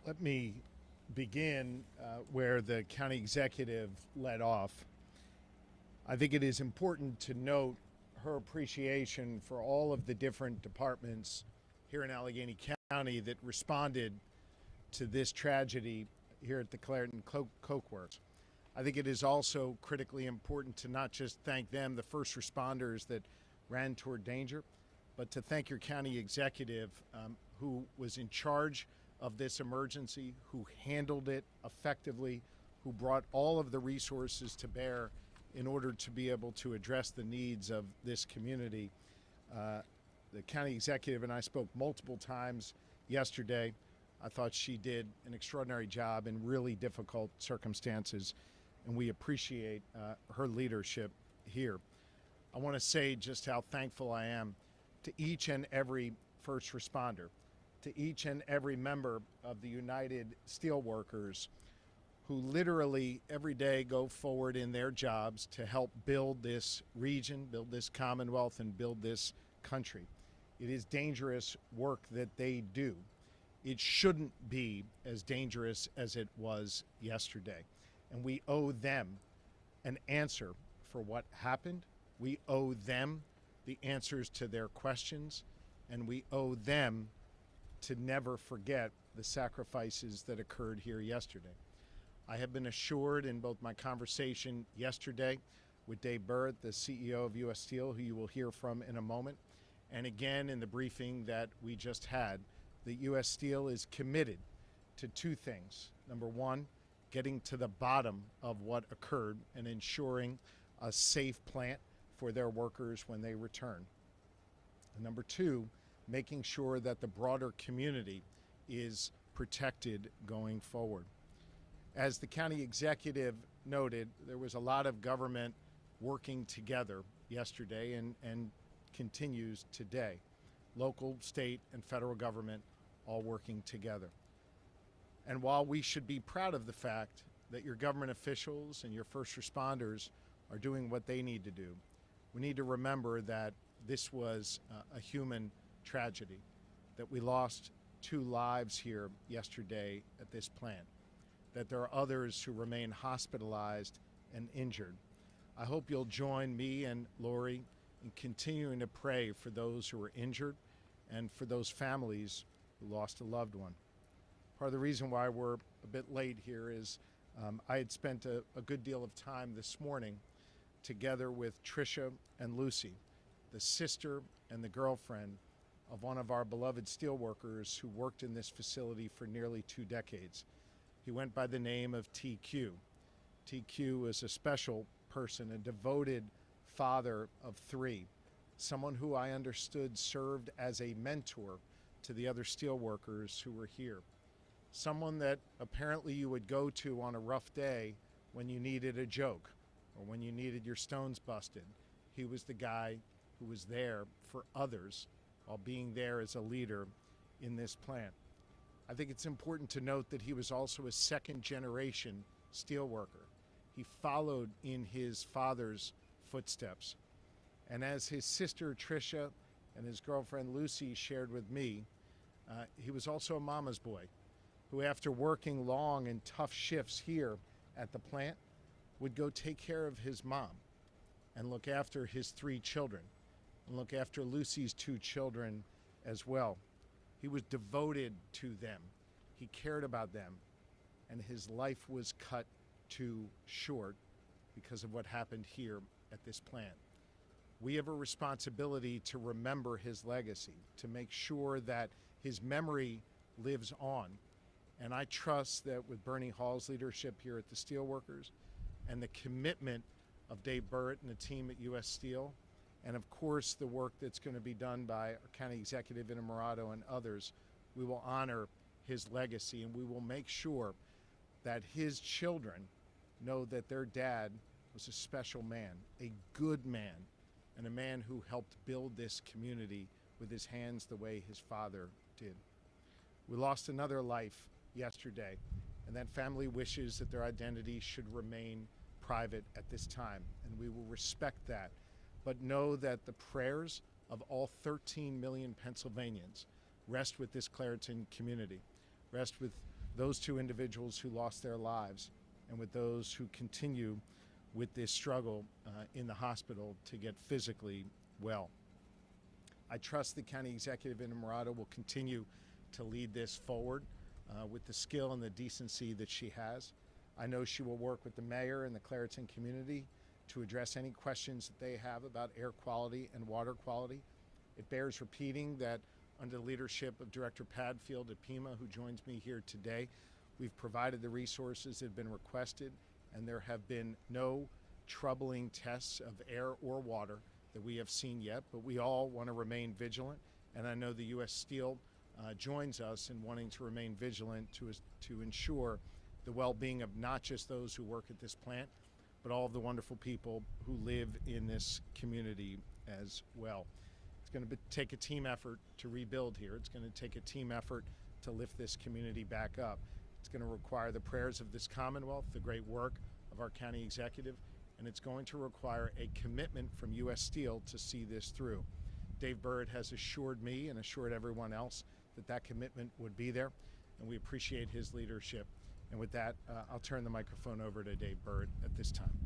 Let me begin where the county executive led off. I think it is important to note her appreciation for all of the different departments here in Allegheny County that responded to this tragedy here at the Clairton Coke Works. I think it is also critically important to not just thank them, the first responders that ran toward danger, but to thank your county executive who was in charge of this emergency, who handled it effectively, who brought all of the resources to bear in order to be able to address the needs of this community. The county executive and I spoke multiple times yesterday. I thought she did an extraordinary job in really difficult circumstances, and we appreciate her leadership here. I want to say just how thankful I am to each and every first responder, to each and every member of the United Steelworkers who literally every day go forward in their jobs to help build this region, build this Commonwealth, and build this country. It is dangerous work that they do. It shouldn't be as dangerous as it was yesterday. And we owe them an answer for what happened. We owe them the answers to their questions, and we owe them to never forget the sacrifices that occurred here yesterday. I have been assured in both my conversation yesterday with Dave Burritt, the CEO of U.S. Steel, who you will hear from in a moment, and again in the briefing that we just had, that U.S. Steel is committed to two things. Number one, getting to the bottom of what occurred and ensuring a safe plant for their workers when they return. And number two, making sure that the broader community is protected going forward. As the county executive noted, there was a lot of government working together yesterday and continues today. Local, state, and federal government all working together. And while we should be proud of the fact that your government officials and your first responders are doing what they need to do, we need to remember that this was a human tragedy, that we lost 2 lives here yesterday at this plant, that there are others who remain hospitalized and injured. I hope you'll join me and Lori in continuing to pray for those who are injured and for those families who lost a loved one. Part of the reason why we're a bit late here is I had spent a good deal of time this morning together with Tricia and Lucy, the sister and the girlfriend of one of our beloved steelworkers who worked in this facility for nearly 2 decades. He went by the name of TQ. TQ is a special person, a devoted father of 3, someone who I understood served as a mentor to the other steelworkers who were here, someone that apparently you would go to on a rough day when you needed a joke or when you needed your stones busted. He was the guy who was there for others while being there as a leader in this plant. I think it's important to note that he was also a second-generation steelworker. He followed in his father's footsteps. And as his sister Tricia and his girlfriend Lucy shared with me, he was also a mama's boy who, after working long and tough shifts here at the plant, would go take care of his mom and look after his 3 children and look after Lucy's 2 children as well. He was devoted to them. He cared about them, and his life was cut too short because of what happened here at this plant. We have a responsibility to remember his legacy, to make sure that his memory lives on. And I trust that with Bernie Hall's leadership here at the Steelworkers and the commitment of Dave Burritt and the team at U.S. Steel, and of course the work that's going to be done by our county executive Innamorato and others, we will honor his legacy, and we will make sure that his children know that their dad was a special man, a good man, and a man who helped build this community with his hands the way his father did. We lost another life yesterday, and that family wishes that their identity should remain private at this time, and we will respect that. But know that the prayers of all 13 million Pennsylvanians rest with this Clairton community, rest with those two individuals who lost their lives and with those who continue with this struggle in the hospital to get physically well. I trust the county executive in Emirata will continue to lead this forward with the skill and the decency that she has. I know she will work with the mayor and the Clareton community to address any questions that they have about air quality and water quality. It bears repeating that under the leadership of Director Padfield at Pima, who joins me here today, we've provided the resources that have been requested, and there have been no troubling tests of air or water that we have seen yet, but we all want to remain vigilant, and I know the U.S. Steel joins us in wanting to remain vigilant to ensure the well-being of not just those who work at this plant, but all of the wonderful people who live in this community as well. It's going to take a team effort to rebuild here. It's going to take a team effort to lift this community back up. It's going to require the prayers of this Commonwealth, the great work of our county executive, and it's going to require a commitment from U.S. Steel to see this through. Dave Bird has assured me and assured everyone else that that commitment would be there, and we appreciate his leadership. And with that, I'll turn the microphone over to Dave Bird at this time.